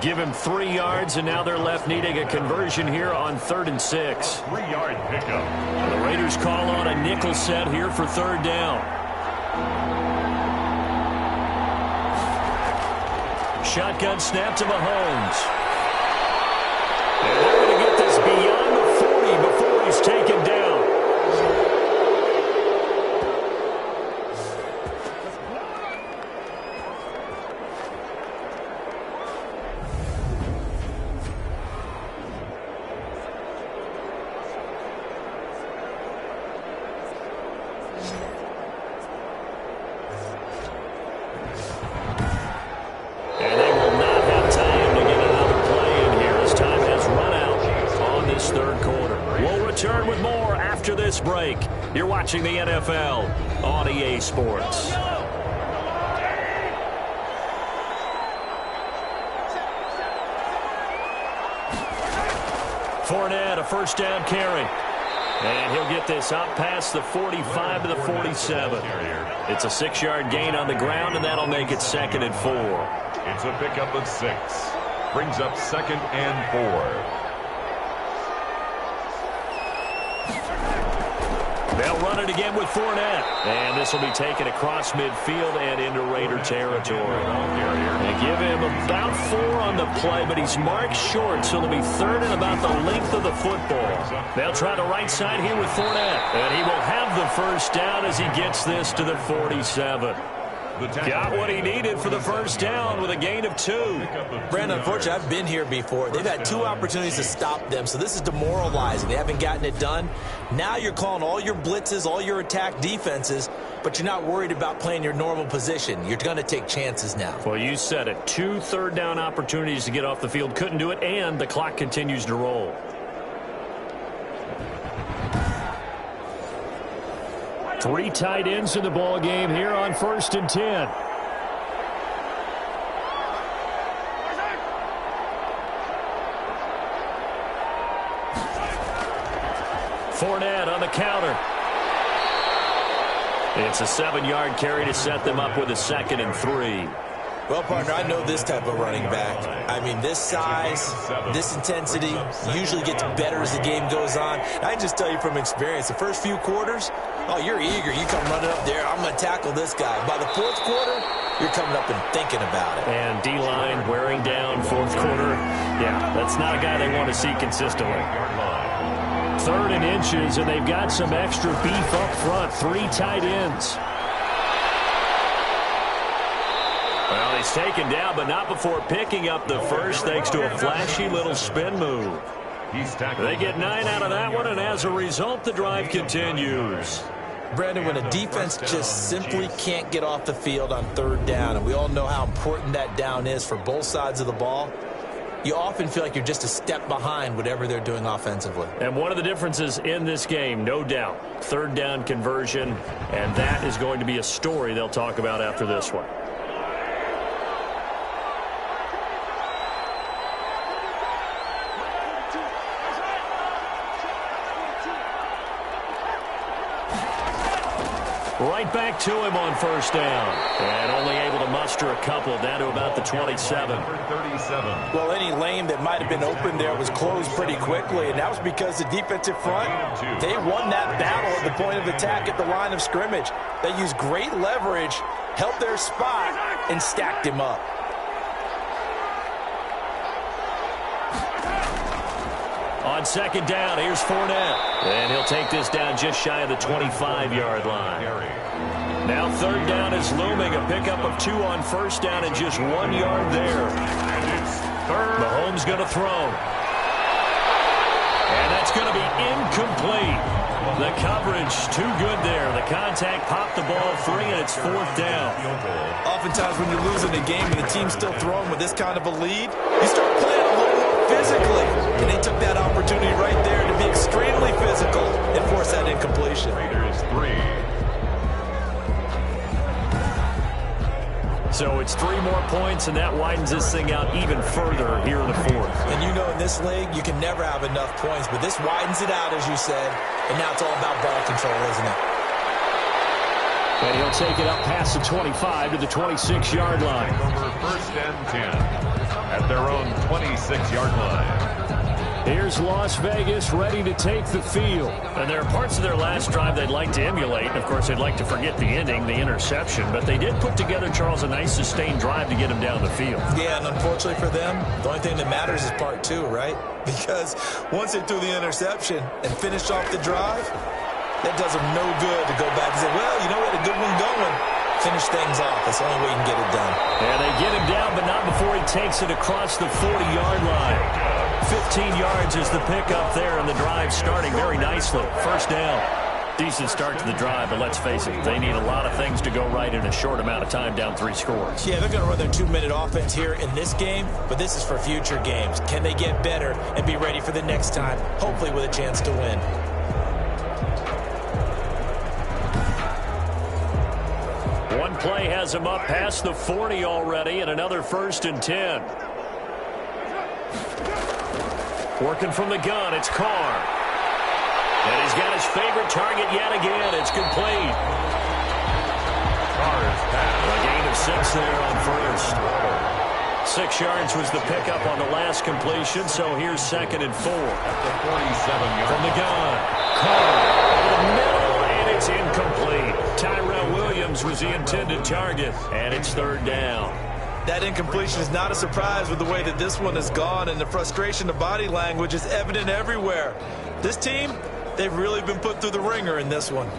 Give him 3 yards, and now they're left needing a conversion here on 3rd and 6. 3-yard pickup. The Raiders call on a nickel set here for 3rd down. Shotgun snap to Mahomes. And they're going to get this beyond the 40 before he's taken down. Break. You're watching the NFL on EA Sports. Fournette, a 1st down carry. And he'll get this up past the 45 to the 47. It's a 6-yard gain on the ground, and that'll make it 2nd and 4. It's a pickup of 6. Brings up 2nd and 4. They'll run it again with Fournette. And this will be taken across midfield and into Raider territory. They give him about 4 on the play, but he's marked short, so it'll be 3rd and about the length of the football. They'll try the right side here with Fournette. And he will have the 1st down as he gets this to the 47. Got what he needed for the 1st down with a gain of 2. Brandon, unfortunately, I've been here before. They've had 2 opportunities to stop them, so this is demoralizing. They haven't gotten it done. Now you're calling all your blitzes, all your attack defenses, but you're not worried about playing your normal position. You're going to take chances now. Well, you said it. 2 3rd down opportunities to get off the field. Couldn't do it, and the clock continues to roll. Three tight ends in the ball game here on 1st and 10. Fournette on the counter. It's a 7-yard carry to set them up with a 2nd and 3. Well, partner, I know this type of running back. I mean, this size, this intensity usually gets better as the game goes on. I can just tell you from experience, the first few quarters, oh, you're eager. You come running up there, I'm going to tackle this guy. By the fourth quarter, you're coming up and thinking about it. And D-line wearing down fourth quarter. Yeah, that's not a guy they want to see consistently. 3rd and inches, and they've got some extra beef up front. 3 tight ends. Well, he's taken down, but not before picking up the first, thanks to a flashy little spin move. They get 9 out of that one, and as a result, the drive continues. Brandon, when a defense just simply can't get off the field on 3rd down, and we all know how important that down is for both sides of the ball, you often feel like you're just a step behind whatever they're doing offensively. And one of the differences in this game, no doubt, 3rd down conversion, and that is going to be a story they'll talk about after this one. Right back to him on 1st down. And only able to muster a couple, down to about the 27. Well, any lane that might have been open there was closed pretty quickly, and that was because the defensive front, they won that battle at the point of attack at the line of scrimmage. They used great leverage, held their spot, and stacked him up. On 2nd down, here's Fournette. And he'll take this down just shy of the 25-yard line. Now 3rd down is looming. A pickup of 2 on 1st down and just 1 yard there. Mahomes going to throw. And that's going to be incomplete. The coverage too good there. The contact popped the ball free, and it's 4th down. Oftentimes when you're losing a game and the team's still throwing with this kind of a lead, you start playing a little more physically. And they took that opportunity right there to be extremely physical and force that incompletion. Raiders 3. So it's 3 more points, and that widens this thing out even further here in the 4th. And you know in this league, you can never have enough points, but this widens it out, as you said, and now it's all about ball control, isn't it? And he'll take it up past the 25 to the 26-yard line. Over 1st and 10 at their own 26-yard line. Here's Las Vegas ready to take the field. And there are parts of their last drive they'd like to emulate. Of course, they'd like to forget the ending, the interception. But they did put together, Charles, a nice sustained drive to get him down the field. Yeah, and unfortunately for them, the only thing that matters is part 2, right? Because once they threw the interception and finished off the drive, that does them no good to go back and say, well, you know, we had a good one going. Finish things off. That's the only way you can get it done. And they get him down, but not before he takes it across the 40-yard line. 15 yards is the pickup there, and the drive starting very nicely. 1st down. Decent start to the drive, but let's face it, they need a lot of things to go right in a short amount of time, down 3 scores. Yeah, they're going to run their 2-minute offense here in this game, but this is for future games. Can they get better and be ready for the next time, hopefully with a chance to win? One play has him up past the 40 already, and another 1st and 10. Working from the gun, it's Carr. And he's got his favorite target yet again. It's complete. Carr's pass. A gain of 6 there on 1st. 6 yards was the pickup on the last completion, so here's 2nd and 4. At the 47-yard From the gun, Carr over the middle, and it's incomplete. Tyrell Williams was the intended target, and it's 3rd down. That incompletion is not a surprise with the way that this one has gone, and the frustration of body language is evident everywhere. This team, they've really been put through the ringer in this one.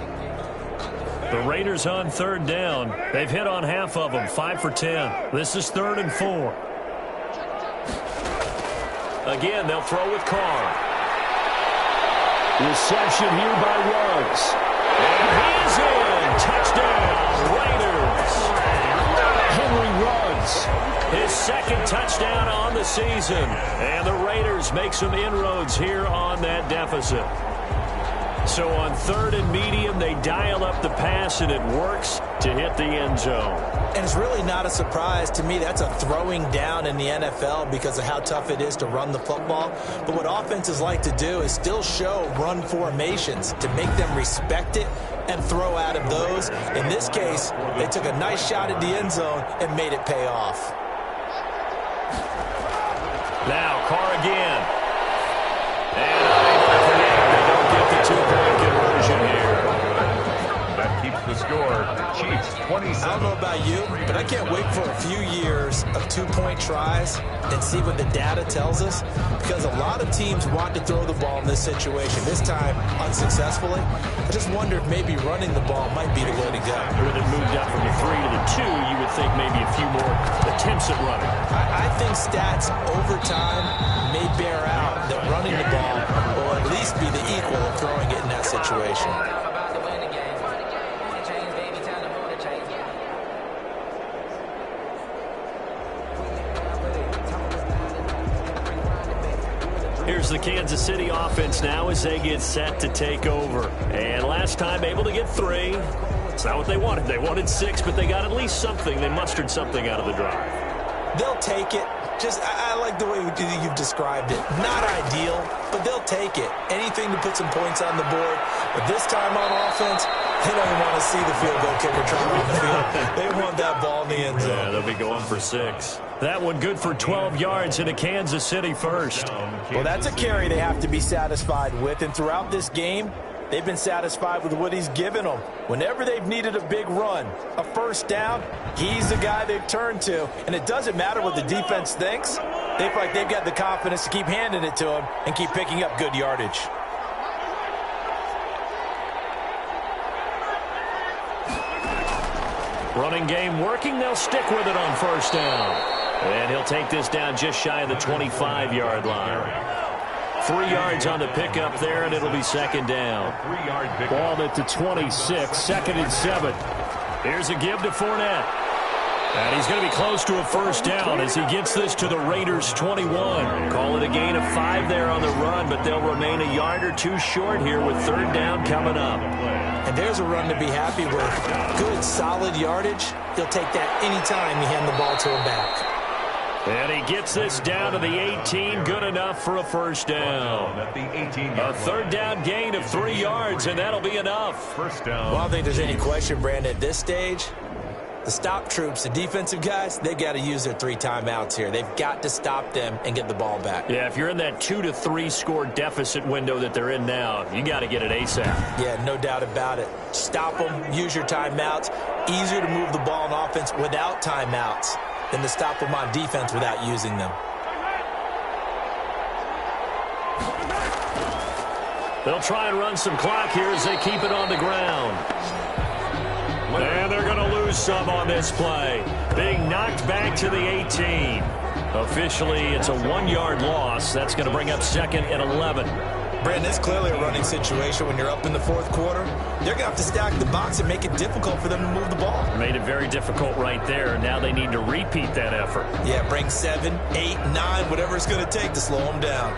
The Raiders on 3rd down. They've hit on half of them, 5 for 10. This is 3rd and 4. Again, they'll throw with Carr. Reception here by Ruggs. And he's in. Touchdown, Raiders. Henry Ruggs, his 2nd touchdown on the season. And the Raiders make some inroads here on that deficit. So on 3rd and medium, they dial up the pass, and it works to hit the end zone. And it's really not a surprise to me. That's a throwing down in the NFL because of how tough it is to run the football. But what offenses like to do is still show run formations to make them respect it and throw out of those. In this case, they took a nice shot at the end zone and made it pay off. Now, Carr again. And they don't get the two-point conversion here. That keeps the score. Chiefs 27. I don't know about you, but I can't wait for a few years of two-point tries and see what the data tells us, because a lot of teams want to throw the ball in this situation, this time unsuccessfully. I just wonder if maybe running the ball might be the way to go. With it moved up from the 3 to the 2, you would think maybe a few more attempts at running. I think stats over time may bear out that running the ball will at least be the equal of throwing it in that situation. Here's the Kansas City offense now as they get set to take over. And last time able to get 3. It's not what they wanted. They wanted 6, but they got at least something. They mustered something out of the drive. They'll take it. I like the way you've described it. Not ideal, but they'll take it. Anything to put some points on the board. But this time on offense, they don't even want to see the field goal kicker trying on the field. They want that ball in the end zone. Yeah, they'll be going for 6. That one good for 12 yards into Kansas City first. Well, that's a carry they have to be satisfied with. And throughout this game, they've been satisfied with what he's given them. Whenever they've needed a big run, a first down, he's the guy they've turned to. And it doesn't matter what the defense thinks. They feel like they've got the confidence to keep handing it to him and keep picking up good yardage. Running game working. They'll stick with it on first down. And he'll take this down just shy of the 25-yard line. 3 yards on the pickup there, and it'll be second down. Ball at the 26, 2nd and 7. Here's a give to Fournette. And he's going to be close to a first down as he gets this to the Raiders' 21. Call it a gain of 5 there on the run, but they'll remain a yard or 2 short here with 3rd down coming up. And there's a run to be happy with. Good, solid yardage. He'll take that anytime you hand the ball to him back. And he gets this down to the 18, good enough for a first down. At the 18-yard A 3rd down gain of 3 yards, and that'll be enough. First down. Well, I don't think there's any question, Brandon, at this stage, the stop troops, the defensive guys, they got to use their 3 timeouts here. They've got to stop them and get the ball back. Yeah, if you're in that 2 to 3 score deficit window that they're in now, you got to get it ASAP. Yeah, no doubt about it. Stop them, use your timeouts. Easier to move the ball on offense without timeouts than to stop them on defense without using them. They'll try and run some clock here as they keep it on the ground. And they're going to lose some on this play. Being knocked back to the 18. Officially, it's a 1-yard loss. That's going to bring up 2nd and 11. Brandon, it's clearly a running situation when you're up in the 4th quarter. They're going to have to stack the box and make it difficult for them to move the ball. Made it very difficult right there. Now they need to repeat that effort. Yeah, bring 7, 8, 9, whatever it's going to take to slow them down.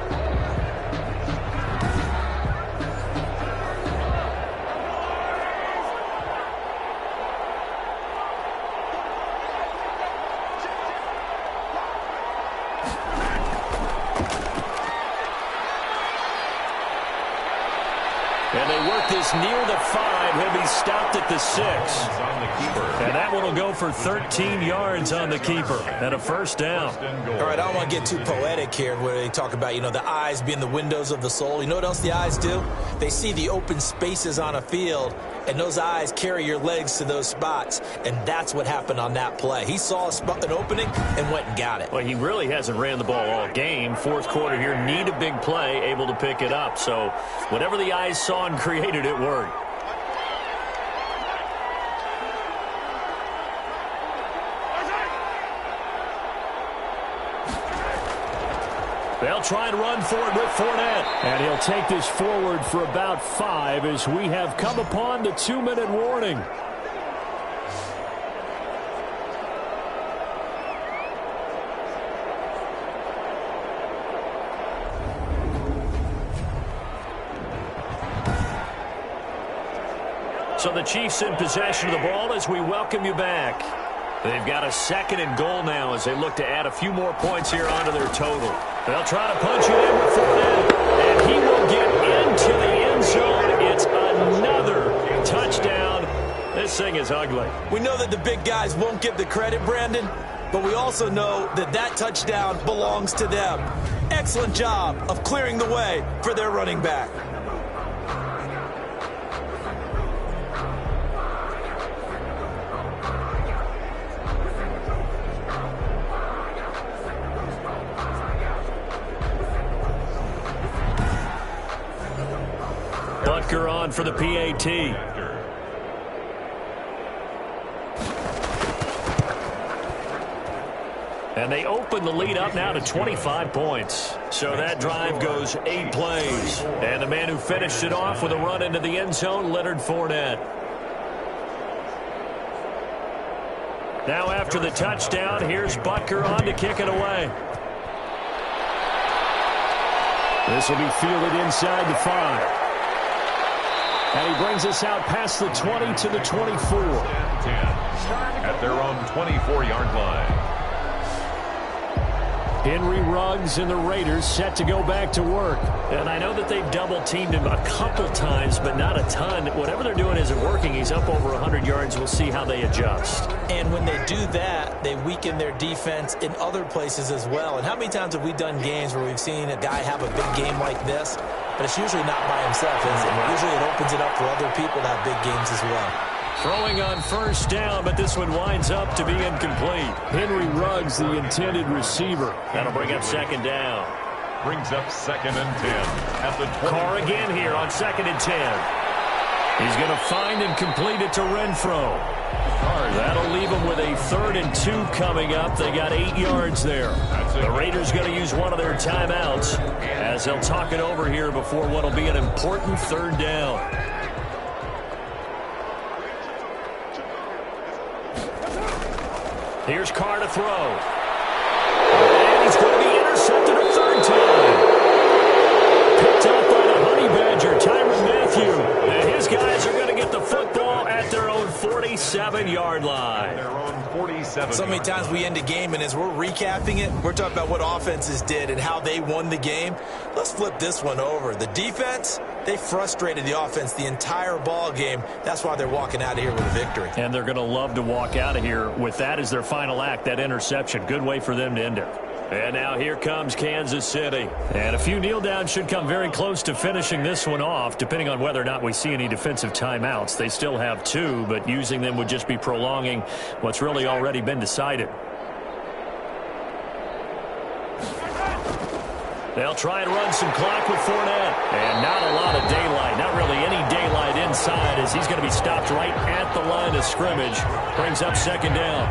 And they work this near the 5. He'll be stopped at the 6. And that one will go for 13 yards on the keeper and a first down. All right, I don't want to get too poetic here where they talk about, the eyes being the windows of the soul. You know what else the eyes do? They see the open spaces on a field, and those eyes carry your legs to those spots, and that's what happened on that play. He saw an opening and went and got it. Well, he really hasn't ran the ball all game. 4th quarter here, need a big play, able to pick it up. So whatever the eyes saw and created, it worked. They'll try and run for it with Fournette. And he'll take this forward for about 5 as we have come upon the 2-minute warning. So the Chiefs in possession of the ball as we welcome you back. They've got a 2nd and goal now as they look to add a few more points here onto their total. They'll try to punch it in with Fournette, and he will get into the end zone. It's another touchdown. sing is ugly. We know that the big guys won't give the credit, Brandon, but we also know that that touchdown belongs to them. Excellent job of clearing the way for their running back. Butker on for the PAT. And they open the lead up now to 25 points. So that drive goes 8 plays. And the man who finished it off with a run into the end zone, Leonard Fournette. Now after the touchdown, here's Butker on to kick it away. This will be fielded inside the 5. And he brings us out past the 20 to the 24. 10 at their own 24-yard line. Henry Ruggs and the Raiders set to go back to work. And I know that they've double-teamed him a couple times, but not a ton. Whatever they're doing isn't working. He's up over 100 yards. We'll see how they adjust. And when they do that, they weaken their defense in other places as well. And how many times have we done games where we've seen a guy have a big game like this, but it's usually not by himself, is it? Usually it opens it up for other people to have big games as well. Throwing on first down, but this one winds up to be incomplete. Henry Ruggs, the intended receiver. That'll bring up second down. Brings up 2nd and 10 at the 20. Carr again here on 2nd and 10. He's going to find and complete it to Renfro. That'll leave him with a 3rd and 2 coming up. They got 8 yards there. The Raiders going to use one of their timeouts as they'll talk it over here before what will be an important 3rd down. Here's Carr to throw. And he's going to be intercepted a 3rd time. Picked up by the Honey Badger, Tyrann Mathieu. And his guys are going to get the football at their own 47-yard line. Their own 47. So many times we end a game, and as we're recapping it, we're talking about what offenses did and how they won the game. Let's flip this one over. The defense, they frustrated the offense the entire ball game. That's why they're walking out of here with a victory. And they're going to love to walk out of here with that as their final act, that interception. Good way for them to end it. And now here comes Kansas City. And a few kneel downs should come very close to finishing this one off, depending on whether or not we see any defensive timeouts. They still have 2, but using them would just be prolonging what's really already been decided. They'll try and run some clock with Fournette. And not a lot of daylight. Not really any daylight inside as he's going to be stopped right at the line of scrimmage. Brings up 2nd down.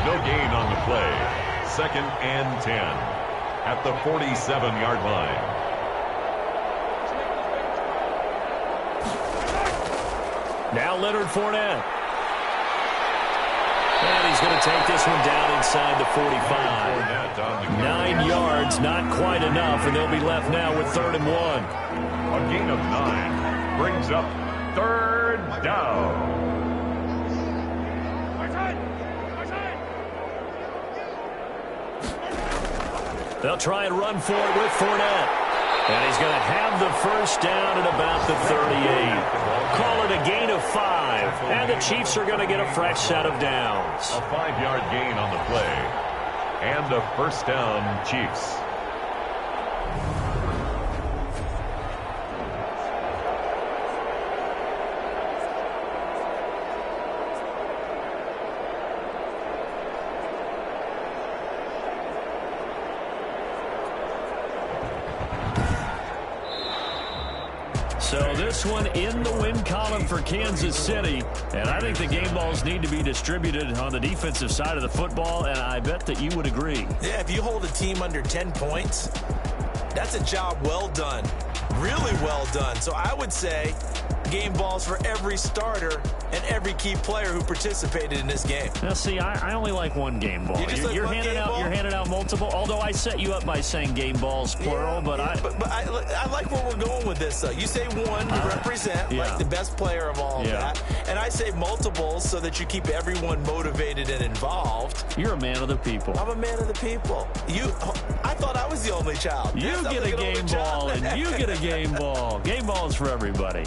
No gain on the play. 2nd and 10 at the 47-yard line. Now Leonard Fournette. And he's going to take this one down inside the 45. 9 yards, not quite enough, and they'll be left now with 3rd and 1. A gain of 9 brings up 3rd down. They'll try and run for it with Fournette. And he's going to have the first down at about the 38. Call it a gain of 5. And the Chiefs are going to get a fresh set of downs. A 5-yard gain on the play. And a first down, Chiefs. So this one in the win column for Kansas City. And I think the game balls need to be distributed on the defensive side of the football, and I bet that you would agree. Yeah, if you hold a team under 10 points, that's a job well done. Really well done. So I would say game balls for every starter and every key player who participated in this game. Now, see, I only like one game ball. You're handing out multiple. Although I set you up by saying game balls plural, yeah, but I like where we're going with this. You say one to represent like the best player of all that, and I say multiples so that you keep everyone motivated and involved. You're a man of the people. I'm a man of the people. I thought I was the only child. You get a game ball, and you get a game ball. Game balls for everybody.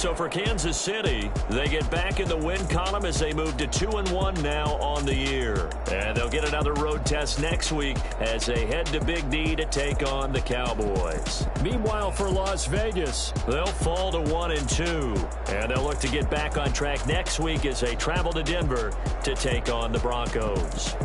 So for Kansas City, they get back in the win column as they move to 2-1 now on the year. And they'll get another road test next week as they head to Big D to take on the Cowboys. Meanwhile, for Las Vegas, they'll fall to 1-2. And they'll look to get back on track next week as they travel to Denver to take on the Broncos.